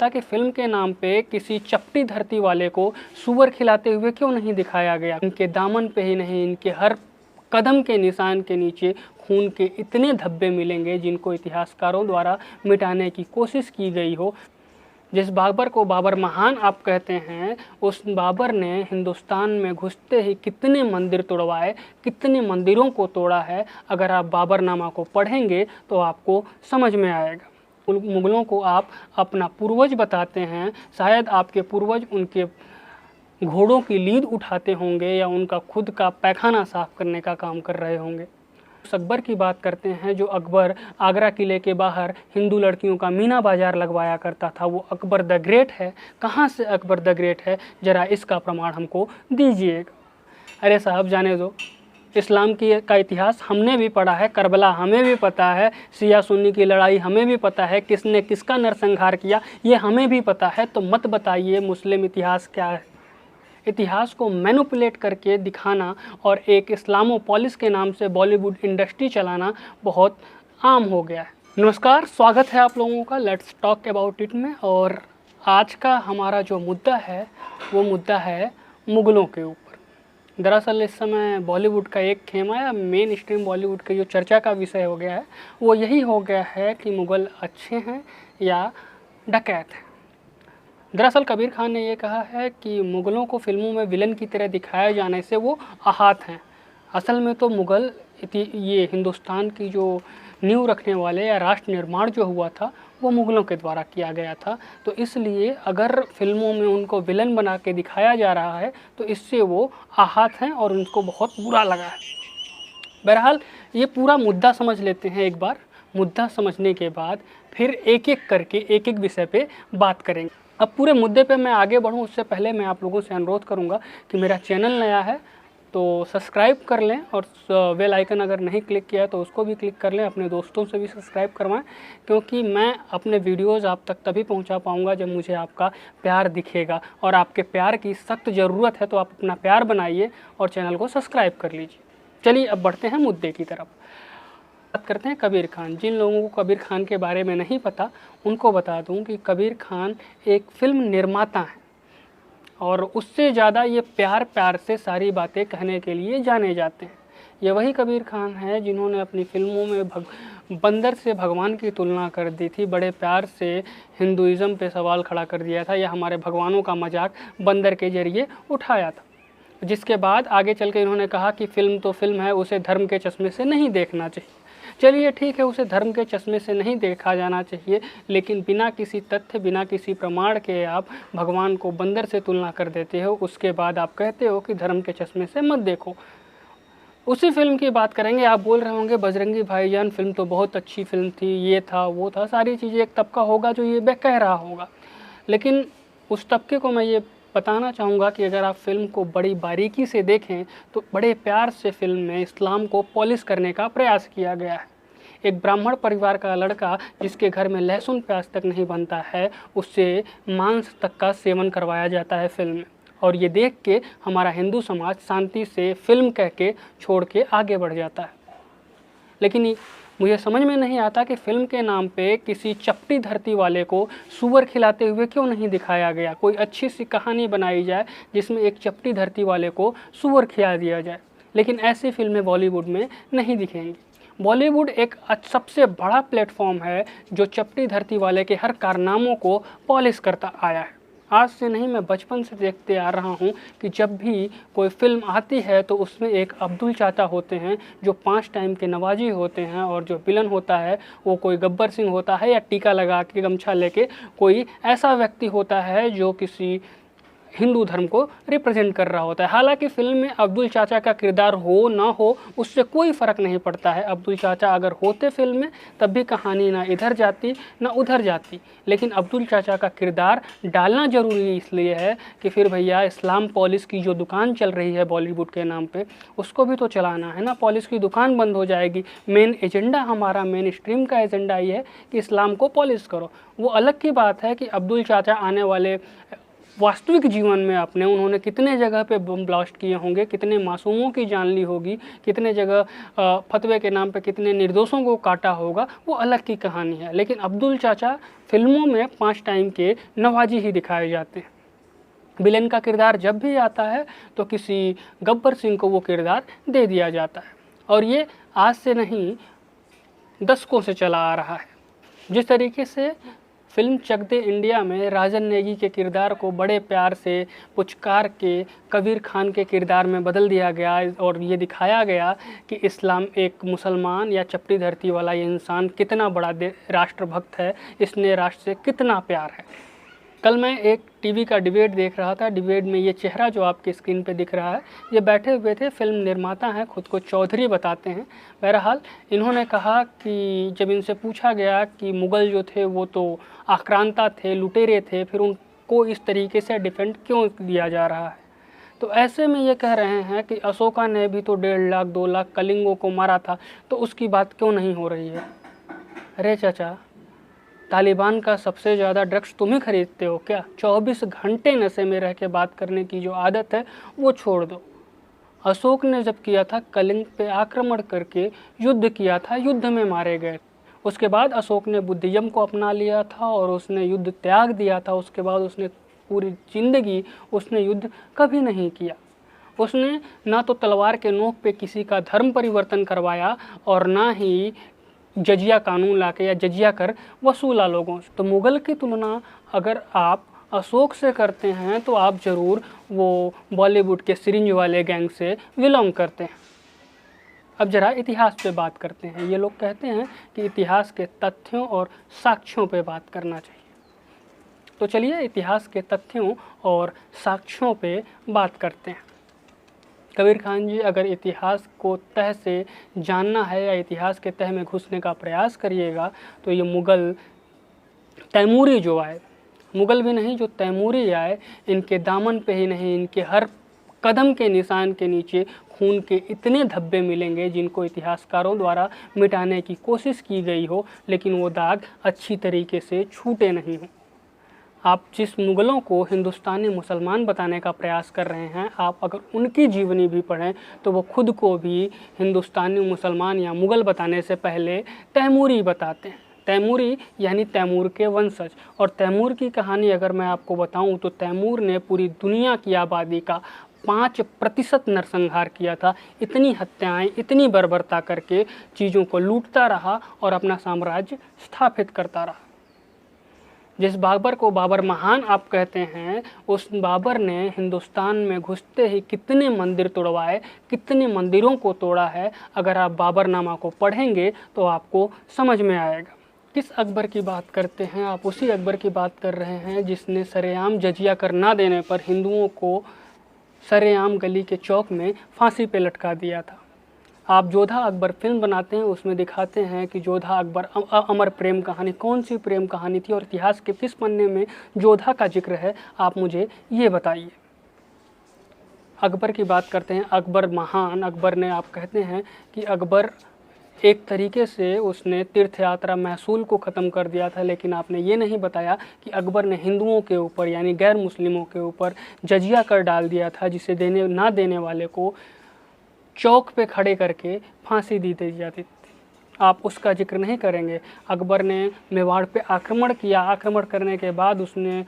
ताकि फिल्म के नाम पे किसी चपटी धरती वाले को सुअर खिलाते हुए क्यों नहीं दिखाया गया। इनके दामन पे ही नहीं, इनके हर कदम के निशान के नीचे खून के इतने धब्बे मिलेंगे जिनको इतिहासकारों द्वारा मिटाने की कोशिश की गई हो। जिस बाबर को बाबर महान आप कहते हैं, उस बाबर ने हिंदुस्तान में घुसते ही कितने मंदिर तोड़वाए, कितने मंदिरों को तोड़ा है। अगर आप बाबरनामा को पढ़ेंगे तो आपको समझ में आएगा। मुगलों को आप अपना पूर्वज बताते हैं, शायद आपके पूर्वज उनके घोड़ों की लीद उठाते होंगे या उनका खुद का पैखाना साफ करने का काम कर रहे होंगे। अकबर की बात करते हैं, जो अकबर आगरा किले के बाहर हिंदू लड़कियों का मीना बाजार लगवाया करता था, वो अकबर द ग्रेट है। कहाँ से अकबर द ग्रेट है, ज़रा इसका प्रमाण हमको दीजिएगा। अरे साहब जाने दो, इस्लाम का इतिहास हमने भी पढ़ा है, करबला हमें भी पता है, शिया सुन्नी की लड़ाई हमें भी पता है, किसने किसका नरसंहार किया ये हमें भी पता है। तो मत बताइए मुस्लिम इतिहास क्या है। इतिहास को मैनिपुलेट करके दिखाना और एक इस्लामोपॉलिस के नाम से बॉलीवुड इंडस्ट्री चलाना बहुत आम हो गया है। नमस्कार, स्वागत है आप लोगों का लेट्स टॉक अबाउट इट में। और आज का हमारा जो मुद्दा है वो मुद्दा है मुग़लों के ऊपर। दरअसल इस समय बॉलीवुड का एक खेमा या मेन स्ट्रीम बॉलीवुड के जो चर्चा का विषय हो गया है वो यही हो गया है कि मुग़ल अच्छे हैं या डकैत हैं। दरअसल कबीर खान ने ये कहा है कि मुग़लों को फिल्मों में विलन की तरह दिखाया जाने से वो आहत हैं। असल में तो मुग़ल ये हिंदुस्तान की जो नींव रखने वाले या राष्ट्र निर्माण जो हुआ था वो मुग़लों के द्वारा किया गया था। तो इसलिए अगर फिल्मों में उनको विलन बना के दिखाया जा रहा है तो इससे वो आहत हैं और उनको बहुत बुरा लगा है। बहरहाल ये पूरा मुद्दा समझ लेते हैं एक बार। मुद्दा समझने के बाद फिर एक एक करके एक एक विषय पे बात करेंगे। अब पूरे मुद्दे पे मैं आगे बढ़ूं उससे पहले मैं आप लोगों से अनुरोध करूंगा कि मेरा चैनल नया है तो सब्सक्राइब कर लें और बेल आइकन अगर नहीं क्लिक किया है तो उसको भी क्लिक कर लें। अपने दोस्तों से भी सब्सक्राइब करवाएं, क्योंकि मैं अपने वीडियोस आप तक तभी पहुंचा पाऊंगा जब मुझे आपका प्यार दिखेगा। और आपके प्यार की सख्त ज़रूरत है, तो आप अपना प्यार बनाइए और चैनल को सब्सक्राइब कर लीजिए। चलिए अब बढ़ते हैं मुद्दे की तरफ। बात करते हैं कबीर खान। जिन लोगों को कबीर खान के बारे में नहीं पता उनको बता दूं कि कबीर खान एक फ़िल्म निर्माता हैं और उससे ज़्यादा ये प्यार से सारी बातें कहने के लिए जाने जाते हैं। ये वही कबीर खान है जिन्होंने अपनी फिल्मों में बंदर से भगवान की तुलना कर दी थी, बड़े प्यार से हिंदुज़म पे सवाल खड़ा कर दिया था या हमारे भगवानों का मजाक बंदर के ज़रिए उठाया था। जिसके बाद आगे चल के इन्होंने कहा कि फ़िल्म तो फिल्म है, उसे धर्म के चश्मे से नहीं देखना चाहिए। चलिए ठीक है, उसे धर्म के चश्मे से नहीं देखा जाना चाहिए, लेकिन बिना किसी तथ्य बिना किसी प्रमाण के आप भगवान को बंदर से तुलना कर देते हो। उसके बाद आप कहते हो कि धर्म के चश्मे से मत देखो। उसी फिल्म की बात करेंगे। आप बोल रहे होंगे बजरंगी भाईजान फिल्म तो बहुत अच्छी फिल्म थी, ये था वो था, सारी चीज़ें। एक तबका होगा जो ये कह रहा होगा, लेकिन उस तबके को मैं ये बताना चाहूँगा कि अगर आप फिल्म को बड़ी बारीकी से देखें तो बड़े प्यार से फिल्म में इस्लाम को पॉलिश करने का प्रयास किया गया है। एक ब्राह्मण परिवार का लड़का जिसके घर में लहसुन प्याज तक नहीं बनता है, उससे मांस तक का सेवन करवाया जाता है फिल्म में। और ये देख के हमारा हिंदू समाज शांति से फिल्म कह के छोड़ के आगे बढ़ जाता है। लेकिन मुझे समझ में नहीं आता कि फ़िल्म के नाम पे किसी चपटी धरती वाले को सुअर खिलाते हुए क्यों नहीं दिखाया गया। कोई अच्छी सी कहानी बनाई जाए जिसमें एक चपटी धरती वाले को सुअर खिला दिया जाए, लेकिन ऐसी फिल्में बॉलीवुड में नहीं दिखेंगी। बॉलीवुड एक सबसे बड़ा प्लेटफॉर्म है जो चपटी धरती वाले के हर कारनामों को पॉलिश करता आया है। आज से नहीं, मैं बचपन से देखते आ रहा हूँ कि जब भी कोई फिल्म आती है तो उसमें एक अब्दुल चाचा होते हैं जो 5 टाइम के नवाजी होते हैं, और जो विलन होता है वो कोई गब्बर सिंह होता है या टीका लगा के गमछा लेके कोई ऐसा व्यक्ति होता है जो किसी हिंदू धर्म को रिप्रेजेंट कर रहा होता है। हालांकि फिल्म में अब्दुल चाचा का किरदार हो ना हो उससे कोई फ़र्क नहीं पड़ता है। अब्दुल चाचा अगर होते फिल्म में तब भी कहानी ना इधर जाती ना उधर जाती, लेकिन अब्दुल चाचा का किरदार डालना ज़रूरी इसलिए है कि फिर भैया इस्लाम पॉलिश की जो दुकान चल रही है बॉलीवुड के नाम पे उसको भी तो चलाना है ना। पॉलिश की दुकान बंद हो जाएगी। मेन एजेंडा हमारा, मेन स्ट्रीम का एजेंडा ये है कि इस्लाम को पॉलिश करो। वो अलग की बात है कि अब्दुल चाचा आने वाले वास्तविक जीवन में अपने उन्होंने कितने जगह पे बम ब्लास्ट किए होंगे, कितने मासूमों की जान ली होगी, कितने जगह फतवे के नाम पे कितने निर्दोषों को काटा होगा, वो अलग की कहानी है। लेकिन अब्दुल चाचा फिल्मों में 5 टाइम के नवाजी ही दिखाए जाते हैं। विलेन का किरदार जब भी आता है तो किसी गब्बर सिंह को वो किरदार दे दिया जाता है। और ये आज से नहीं दशकों से चला आ रहा है। जिस तरीके से फिल्म चक दे इंडिया में राजन नेगी के किरदार को बड़े प्यार से पुचकार के कबीर खान के किरदार में बदल दिया गया और ये दिखाया गया कि इस्लाम एक मुसलमान या चपटी धरती वाला ये इंसान कितना बड़ा राष्ट्रभक्त है, इसने राष्ट्र से कितना प्यार है। कल मैं एक टीवी का डिबेट देख रहा था। डिबेट में ये चेहरा जो आपकी स्क्रीन पे दिख रहा है, ये बैठे हुए थे, फिल्म निर्माता हैं, खुद को चौधरी बताते हैं। बहरहाल इन्होंने कहा कि जब इनसे पूछा गया कि मुग़ल जो थे वो तो आक्रांता थे, लुटेरे थे, फिर उनको इस तरीके से डिफेंड क्यों दिया जा रहा है, तो ऐसे में ये कह रहे हैं कि अशोका ने भी तो 1.5 लाख 2 लाख कलिंगों को मारा था, तो उसकी बात क्यों नहीं हो रही है। अरे चाचा, तालिबान का सबसे ज़्यादा ड्रग्स तुम ही खरीदते हो क्या? 24 घंटे नशे में रह के बात करने की जो आदत है वो छोड़ दो। अशोक ने जब किया था कलिंग पे आक्रमण करके युद्ध किया था, युद्ध में मारे गए। उसके बाद अशोक ने बुद्धिज्म को अपना लिया था और उसने युद्ध त्याग दिया था। उसके बाद उसने पूरी ज़िंदगी उसने युद्ध कभी नहीं किया। उसने ना तो तलवार के नोक पे किसी का धर्म परिवर्तन करवाया और ना ही जजिया कानून लाके या जजिया कर वसूला लोगों से। तो मुग़ल की तुलना अगर आप अशोक से करते हैं तो आप ज़रूर वो बॉलीवुड के सिरिंज वाले गैंग से बिलोंग करते हैं। अब ज़रा इतिहास पे बात करते हैं। ये लोग कहते हैं कि इतिहास के तथ्यों और साक्ष्यों पे बात करना चाहिए, तो चलिए इतिहास के तथ्यों और साक्ष्यों पे बात करते हैं। कबीर खान जी, अगर इतिहास को तह से जानना है या इतिहास के तह में घुसने का प्रयास करिएगा तो ये मुग़ल तैमूरी जो आए, मुग़ल भी नहीं, जो तैमूरी आए, इनके दामन पे ही नहीं, इनके हर कदम के निशान के नीचे खून के इतने धब्बे मिलेंगे जिनको इतिहासकारों द्वारा मिटाने की कोशिश की गई हो, लेकिन वो दाग अच्छी तरीके से छूटे नहीं हों। आप जिस मुग़लों को हिंदुस्तानी मुसलमान बताने का प्रयास कर रहे हैं, आप अगर उनकी जीवनी भी पढ़ें तो वो खुद को भी हिंदुस्तानी मुसलमान या मुग़ल बताने से पहले तैमूरी बताते हैं। तैमूरी यानी तैमूर के वंशज। और तैमूर की कहानी अगर मैं आपको बताऊं तो तैमूर ने पूरी दुनिया की आबादी का 5% नरसंहार किया था। इतनी हत्याएं, इतनी बर्बरता करके चीज़ों को लूटता रहा और अपना साम्राज्य स्थापित करता रहा। जिस बाबर को बाबर महान आप कहते हैं, उस बाबर ने हिंदुस्तान में घुसते ही कितने मंदिर तोड़वाए, कितने मंदिरों को तोड़ा है। अगर आप बाबरनामा को पढ़ेंगे तो आपको समझ में आएगा। किस अकबर की बात करते हैं आप? उसी अकबर की बात कर रहे हैं जिसने सरेआम जजिया कर ना देने पर हिंदुओं को सरेआम गली के चौक में फांसी पे लटका दिया था। आप जोधा अकबर फिल्म बनाते हैं, उसमें दिखाते हैं कि जोधा अकबर अमर प्रेम कहानी, कौन सी प्रेम कहानी थी और इतिहास के किस पन्ने में जोधा का जिक्र है, आप मुझे ये बताइए। अकबर की बात करते हैं, अकबर महान। अकबर ने, आप कहते हैं कि अकबर एक तरीके से उसने तीर्थ यात्रा महसूल को ख़त्म कर दिया था, लेकिन आपने ये नहीं बताया कि अकबर ने हिंदुओं के ऊपर यानी गैर मुस्लिमों के ऊपर जजिया कर डाल दिया था, जिसे ना देने वाले को चौक पे खड़े करके फांसी दी जाती थी। आप उसका जिक्र नहीं करेंगे। अकबर ने मेवाड़ पे आक्रमण किया, आक्रमण करने के बाद उसने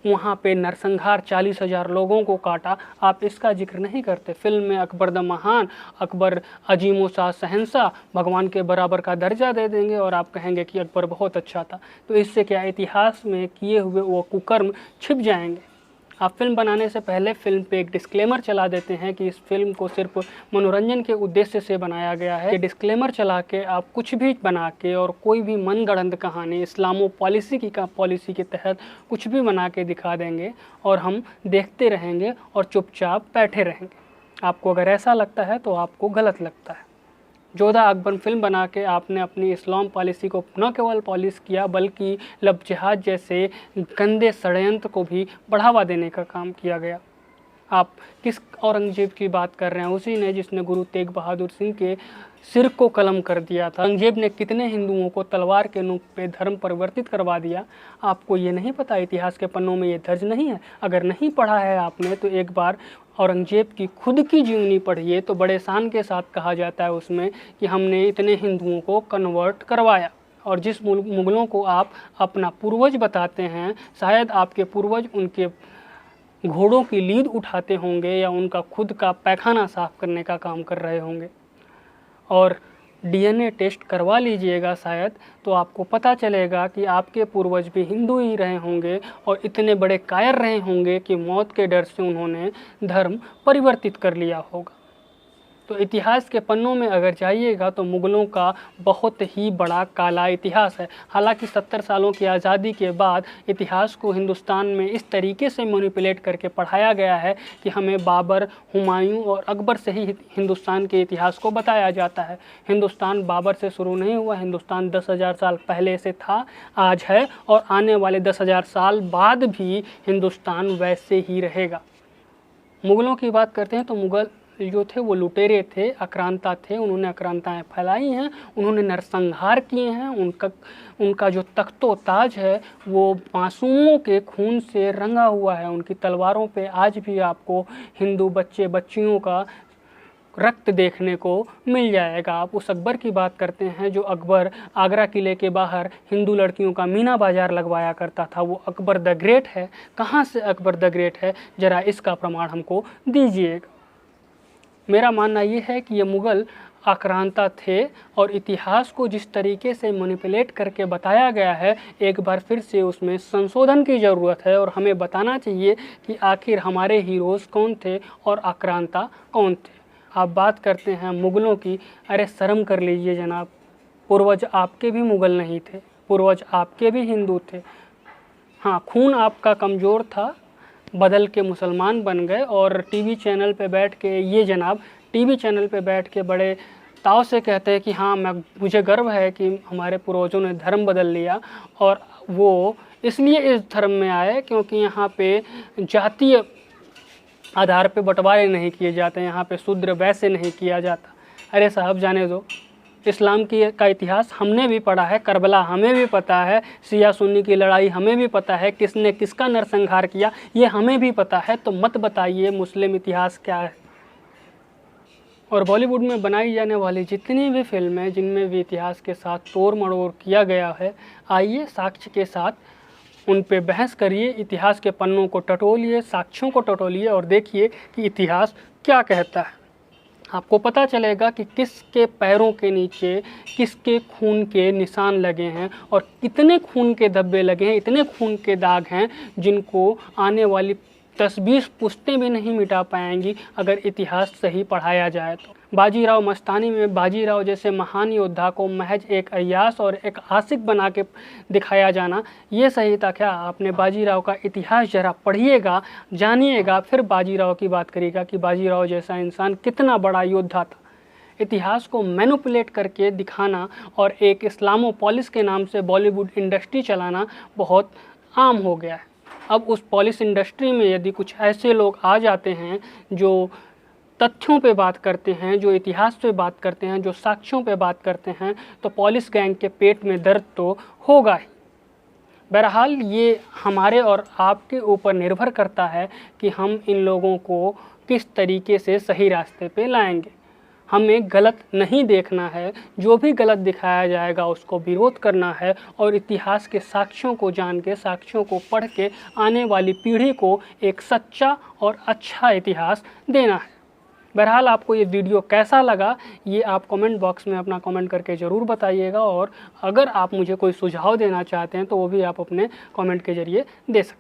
वहाँ पे नरसंहार 40,000 लोगों को काटा, आप इसका जिक्र नहीं करते। फिल्म में अकबर द महान, अकबर अजीमो शाह शहंशाह, भगवान के बराबर का दर्जा दे देंगे और आप कहेंगे कि अकबर बहुत अच्छा था। तो इससे क्या इतिहास में किए हुए वो कुकर्म छिप जाएंगे। आप फिल्म बनाने से पहले फिल्म पे एक डिस्क्लेमर चला देते हैं कि इस फिल्म को सिर्फ मनोरंजन के उद्देश्य से बनाया गया है। ये डिस्क्लेमर चला के आप कुछ भी बना के और कोई भी मनगढ़ंत कहानी इस्लामो पॉलिसी के तहत कुछ भी बना के दिखा देंगे और हम देखते रहेंगे और चुपचाप बैठे रहेंगे। आपको अगर ऐसा लगता है तो आपको गलत लगता है। जोधा अकबर फिल्म बना के आपने अपनी इस्लाम पॉलिसी को न केवल पॉलिश किया बल्कि लब जिहाद जैसे गंदे षड्यंत्र को भी बढ़ावा देने का काम किया गया। आप किस औरंगजेब की बात कर रहे हैं? उसी ने जिसने गुरु तेग बहादुर सिंह के सिर को कलम कर दिया था। औरंगजेब ने कितने हिंदुओं को तलवार के नोक पे धर्म परिवर्तित करवा दिया? आपको ये नहीं पता? इतिहास के पन्नों में ये दर्ज नहीं है? अगर नहीं पढ़ा है आपने तो एक बार औरंगजेब की खुद की जीवनी पढ़िए, तो बड़े शान के साथ कहा जाता है उसमें कि हमने इतने हिंदुओं को कन्वर्ट करवाया। और जिस मुगलों को आप अपना पूर्वज बताते हैं, शायद आपके पूर्वज उनके घोड़ों की लीद उठाते होंगे या उनका खुद का पैखाना साफ करने का काम कर रहे होंगे। और डीएनए टेस्ट करवा लीजिएगा शायद, तो आपको पता चलेगा कि आपके पूर्वज भी हिंदू ही रहे होंगे और इतने बड़े कायर रहे होंगे कि मौत के डर से उन्होंने धर्म परिवर्तित कर लिया होगा। तो इतिहास के पन्नों में अगर जाइएगा तो मुग़लों का बहुत ही बड़ा काला इतिहास है। हालांकि 70 सालों की आज़ादी के बाद इतिहास को हिंदुस्तान में इस तरीके से मैनिपुलेट करके पढ़ाया गया है कि हमें बाबर, हुमायूं और अकबर से ही हिंदुस्तान के इतिहास को बताया जाता है। हिंदुस्तान बाबर से शुरू नहीं हुआ, हिंदुस्तान 10,000 साल पहले से था, आज है, और आने वाले 10,000 साल बाद भी हिंदुस्तान वैसे ही रहेगा। मुग़लों की बात करते हैं तो मुग़ल जो थे वो लुटेरे थे, आक्रांता थे। उन्होंने आक्रांताएँ फैलाई हैं, उन्होंने नरसंहार किए हैं। उनका जो तख्तो ताज है वो मासूमों के खून से रंगा हुआ है। उनकी तलवारों पे आज भी आपको हिंदू बच्चे बच्चियों का रक्त देखने को मिल जाएगा। आप उस अकबर की बात करते हैं जो अकबर आगरा किले के बाहर हिंदू लड़कियों का मीना बाजार लगवाया करता था, वो अकबर द ग्रेट है? कहाँ से अकबर द ग्रेट है? ज़रा इसका प्रमाण हमको दीजिएगा। मेरा मानना ये है कि ये मुग़ल आक्रांता थे और इतिहास को जिस तरीके से मैनिपुलेट करके बताया गया है, एक बार फिर से उसमें संशोधन की ज़रूरत है और हमें बताना चाहिए कि आखिर हमारे हीरोज़ कौन थे और आक्रांता कौन थे। आप बात करते हैं मुग़लों की, अरे शर्म कर लीजिए जनाब, पूर्वज आपके भी मुग़ल नहीं थे, पूर्वज आपके भी हिंदू थे। हाँ, खून आपका कमज़ोर था, बदल के मुसलमान बन गए और टीवी चैनल पे बैठ के ये जनाब टीवी चैनल पे बैठ के बड़े ताव से कहते हैं कि हाँ मुझे गर्व है कि हमारे पूर्वजों ने धर्म बदल लिया, और वो इसलिए इस धर्म में आए क्योंकि यहाँ पे जातीय आधार पे बंटवारे नहीं किए जाते, यहाँ पे शूद्र वैसे नहीं किया जाता। अरे साहब जाने दो, इस्लाम का इतिहास हमने भी पढ़ा है, करबला हमें भी पता है, शिया सुन्नी की लड़ाई हमें भी पता है, किसने किसका नरसंहार किया ये हमें भी पता है। तो मत बताइए मुस्लिम इतिहास क्या है। और बॉलीवुड में बनाई जाने वाली जितनी भी फिल्में जिनमें भी इतिहास के साथ तोड़ मरोड़ किया गया है, आइए साक्ष्य के साथ उन पे बहस करिए, इतिहास के पन्नों को टटोलिए, साक्ष्यों को टटोलिए और देखिए कि इतिहास क्या कहता है। आपको पता चलेगा कि किसके पैरों के नीचे किसके खून के निशान लगे हैं और कितने खून के धब्बे लगे हैं, इतने खून के दाग हैं जिनको आने वाली 10-20 पुश्तें भी नहीं मिटा पाएंगी अगर इतिहास सही पढ़ाया जाए तो। बाजीराव मस्तानी में बाजीराव जैसे महान योद्धा को महज एक अय्याश और एक आशिक बना के दिखाया जाना, ये सही था क्या? आपने बाजीराव का इतिहास जरा पढ़िएगा, जानिएगा, फिर बाजीराव की बात करिएगा कि बाजीराव जैसा इंसान कितना बड़ा योद्धा था। इतिहास को मैनिपुलेट करके दिखाना और एक इस्लामोपोलिस के नाम से बॉलीवुड इंडस्ट्री चलाना बहुत आम हो गया है। अब उस पॉलिस इंडस्ट्री में यदि कुछ ऐसे लोग आ जाते हैं जो तथ्यों पे बात करते हैं, जो इतिहास पे बात करते हैं, जो साक्ष्यों पे बात करते हैं, तो पॉलिस गैंग के पेट में दर्द तो होगा ही। बहरहाल ये हमारे और आपके ऊपर निर्भर करता है कि हम इन लोगों को किस तरीके से सही रास्ते पे लाएंगे। हमें गलत नहीं देखना है, जो भी गलत दिखाया जाएगा उसको विरोध करना है और इतिहास के साक्ष्यों को जान के, साक्ष्यों को पढ़ के आने वाली पीढ़ी को एक सच्चा और अच्छा इतिहास देना है। बहरहाल आपको ये वीडियो कैसा लगा ये आप कमेंट बॉक्स में अपना कमेंट करके ज़रूर बताइएगा, और अगर आप मुझे कोई सुझाव देना चाहते हैं तो वो भी आप अपने कमेंट के ज़रिए दे सकते हैं।